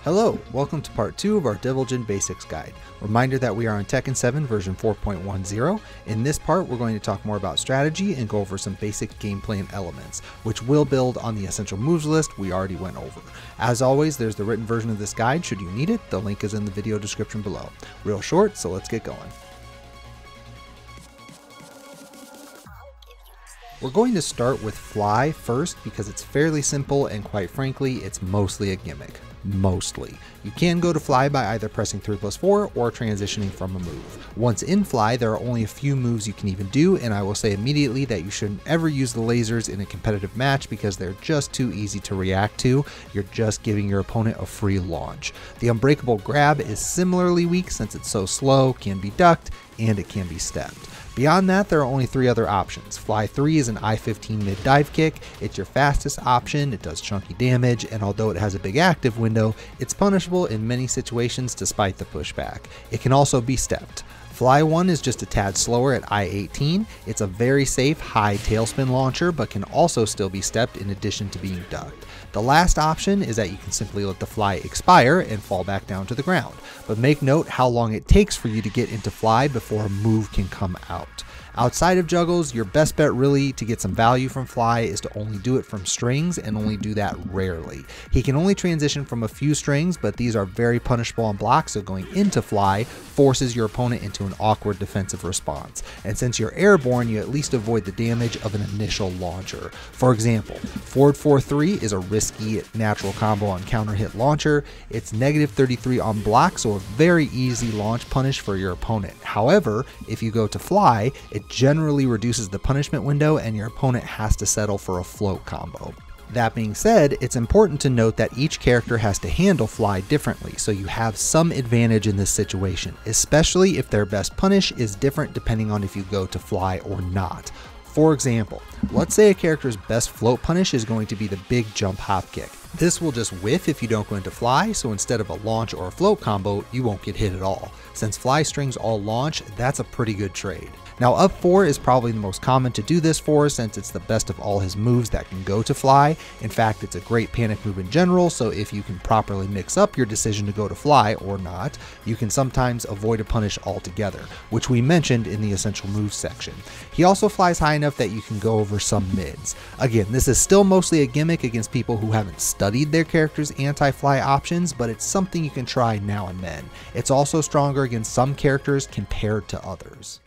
Hello, welcome to part 2 of our Diligent Basics Guide. Reminder that we are on Tekken 7 version 4.10. In this part, we're going to talk more about strategy and go over some basic game plan elements, which will build on the essential moves list we already went over. As always, there's the written version of this guide should you need it. The link is in the video description below. Real short, so let's get going. We're going to start with Fly first because it's fairly simple and quite frankly, it's mostly a gimmick. Mostly. You can go to Fly by either pressing 3+4 or transitioning from a move. Once in Fly, there are only a few moves you can even do, and I will say immediately that you shouldn't ever use the lasers in a competitive match because they're just too easy to react to. You're just giving your opponent a free launch. The Unbreakable Grab is similarly weak since it's so slow, can be ducked, and it can be stepped. Beyond that, there are only 3 other options. Fly 3 is an I-15 mid dive kick. It's your fastest option, it does chunky damage, and although it has a big active window, it's punishable in many situations despite the pushback. It can also be stepped. Fly 1 is just a tad slower at I-18. It's a very safe high tailspin launcher, but can also still be stepped in addition to being ducked. The last option is that you can simply let the Fly expire and fall back down to the ground, but make note how long it takes for you to get into Fly before a move can come out. Outside of juggles, your best bet really to get some value from Fly is to only do it from strings and only do that rarely. He can only transition from a few strings, but these are very punishable on blocks, so going into Fly forces your opponent into an awkward defensive response. And since you're airborne, you at least avoid the damage of an initial launcher. For example, Forward 4-3 is a risky natural combo on counter hit launcher. It's -33 on block, so a very easy launch punish for your opponent. However, if you go to Fly, it generally reduces the punishment window and your opponent has to settle for a float combo. That being said, it's important to note that each character has to handle Fly differently, so you have some advantage in this situation, especially if their best punish is different depending on if you go to Fly or not. For example, let's say a character's best float punish is going to be the big jump hop kick. This will just whiff if you don't go into Fly, so instead of a launch or a float combo, you won't get hit at all. Since Fly strings all launch, that's a pretty good trade. Now up 4 is probably the most common to do this for since it's the best of all his moves that can go to Fly. In fact, it's a great panic move in general, so if you can properly mix up your decision to go to Fly or not, you can sometimes avoid a punish altogether, which we mentioned in the essential moves section. He also flies high enough that you can go over some mids. Again, this is still mostly a gimmick against people who haven't studied their character's anti-fly options, but it's something you can try now and then. It's also stronger against some characters compared to others.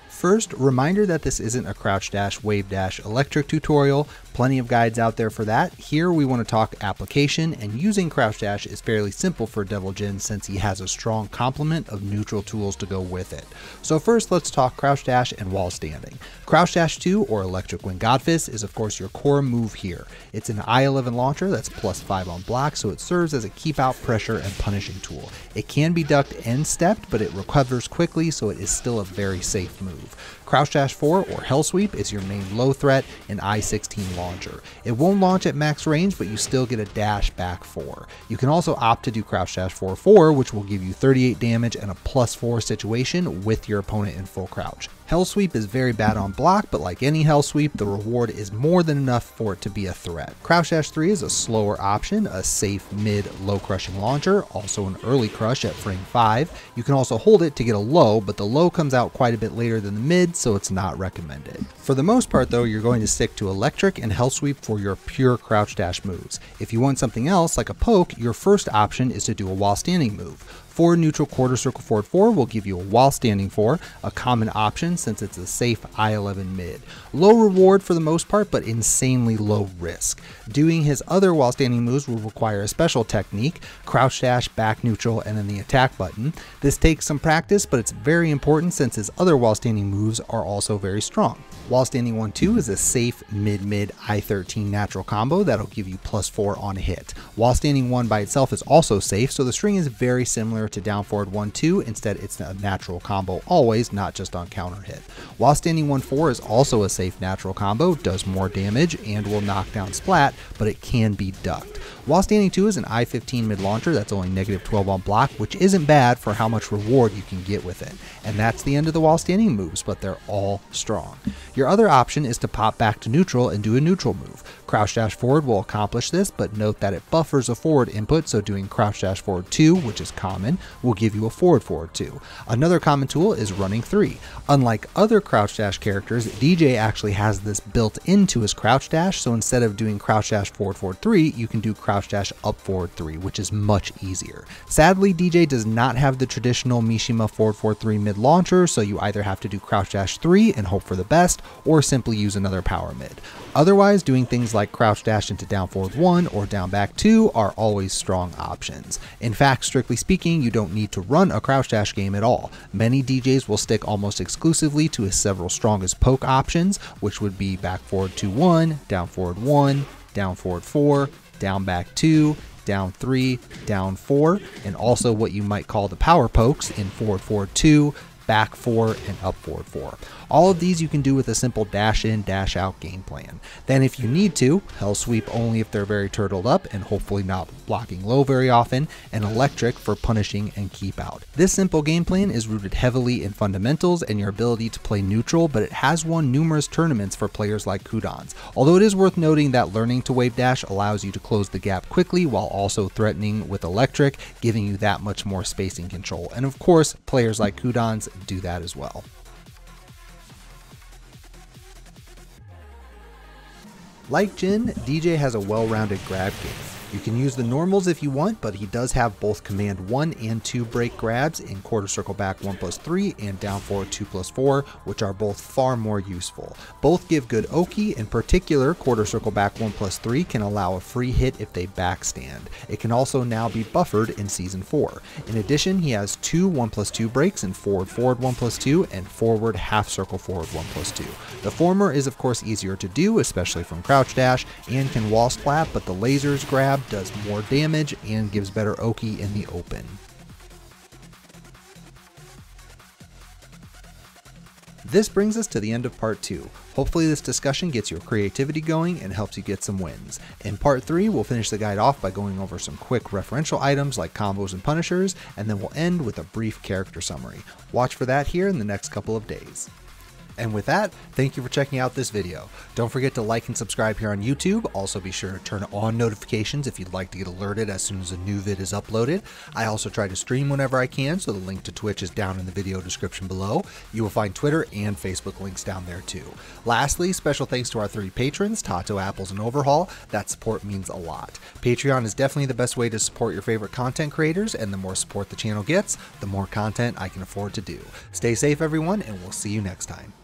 First, reminder that this isn't a crouch dash, wave dash, electric tutorial. Plenty of guides out there for that. Here we want to talk application, and using crouch dash is fairly simple for Devil Jin since he has a strong complement of neutral tools to go with it. So first let's talk crouch dash and wall standing. Crouch dash 2 or electric wind godfist is of course your core move here. It's an I-11 launcher that's +5 on block, so it serves as a keep out pressure and punishing tool. It can be ducked and stepped, but it recovers quickly, so it is still a very safe move. Crouch Dash 4 or Hell Sweep is your main low threat and I-16 launcher. It won't launch at max range, but you still get a dash back 4. You can also opt to do Crouch Dash 4-4, which will give you 38 damage and a +4 situation with your opponent in full crouch. Hell Sweep is very bad on block, but like any Hell Sweep, the reward is more than enough for it to be a threat. Crouch Dash 3 is a slower option, a safe mid low crushing launcher, also an early crush at frame 5. You can also hold it to get a low, but the low comes out quite a bit later than the mid, so it's not recommended. For the most part though, you're going to stick to electric and Hell Sweep for your pure Crouch Dash moves. If you want something else like a poke, your first option is to do a while standing move. Forward neutral quarter circle forward 4 will give you a while standing 4, a common option since it's a safe I-11 mid. Low reward for the most part, but insanely low risk. Doing his other while standing moves will require a special technique, crouch dash, back neutral, and then the attack button. This takes some practice, but it's very important since his other while standing moves are also very strong. While standing 1-2 is a safe mid-mid I-13 natural combo that'll give you +4 on hit. While standing 1 by itself is also safe, so the string is very similar to down forward 1-2, instead it's a natural combo always, not just on counter hit. While standing 1-4 is also a safe natural combo, does more damage and will knock down splat, but it can be ducked. While standing 2 is an I-15 mid launcher that's only -12 on block, which isn't bad for how much reward you can get with it. And that's the end of the while standing moves, but they're all strong. Your other option is to pop back to neutral and do a neutral move. Crouch dash forward will accomplish this, but note that it buffers a forward input, so doing crouch dash forward 2, which is common, will give you a forward 2. Another common tool is running 3. Unlike other crouch dash characters, DJ actually has this built into his crouch dash, so instead of doing crouch dash forward 3, you can do crouch dash up forward 3, which is much easier. Sadly, DJ does not have the traditional Mishima forward 3 mid launcher, so you either have to do crouch dash 3 and hope for the best, or simply use another power mid. Otherwise, doing things like crouch dash into down forward 1 or down back 2 are always strong options. In fact, strictly speaking, you don't need to run a crouch dash game at all. Many DJs will stick almost exclusively to his several strongest poke options, which would be back forward 2-1, down forward 1, down forward 4, down back 2, down 3, down 4, and also what you might call the power pokes in forward 2, back 4, and up forward 4. All of these you can do with a simple dash in, dash out game plan. Then if you need to, hell sweep only if they're very turtled up and hopefully not blocking low very often, and electric for punishing and keep out. This simple game plan is rooted heavily in fundamentals and your ability to play neutral, but it has won numerous tournaments for players like Kudans. Although it is worth noting that learning to wave dash allows you to close the gap quickly while also threatening with electric, giving you that much more spacing control. And of course, players like Kudans do that as well. Like Jin, DJ has a well-rounded grab game. You can use the normals if you want, but he does have both command 1 and 2 break grabs in quarter circle back 1+3 and down forward 2+4, which are both far more useful. Both give good Oki. In particular, quarter circle back 1+3 can allow a free hit if they backstand. It can also now be buffered in Season 4. In addition, he has 2 1+2 breaks in forward 1+2 and forward half circle forward 1+2. The former is of course easier to do, especially from crouch dash, and can wall splat, but the lasers grab does more damage and gives better Oki in the open. This brings us to the end of part 2. Hopefully this discussion gets your creativity going and helps you get some wins. In part 3, we'll finish the guide off by going over some quick referential items like combos and punishers, and then we'll end with a brief character summary. Watch for that here in the next couple of days. And with that, thank you for checking out this video. Don't forget to like and subscribe here on YouTube. Also be sure to turn on notifications if you'd like to get alerted as soon as a new vid is uploaded. I also try to stream whenever I can, so the link to Twitch is down in the video description below. You will find Twitter and Facebook links down there too. Lastly, special thanks to our 3 patrons, Tato, Apples, and Overhaul. That support means a lot. Patreon is definitely the best way to support your favorite content creators, and the more support the channel gets, the more content I can afford to do. Stay safe everyone, and we'll see you next time.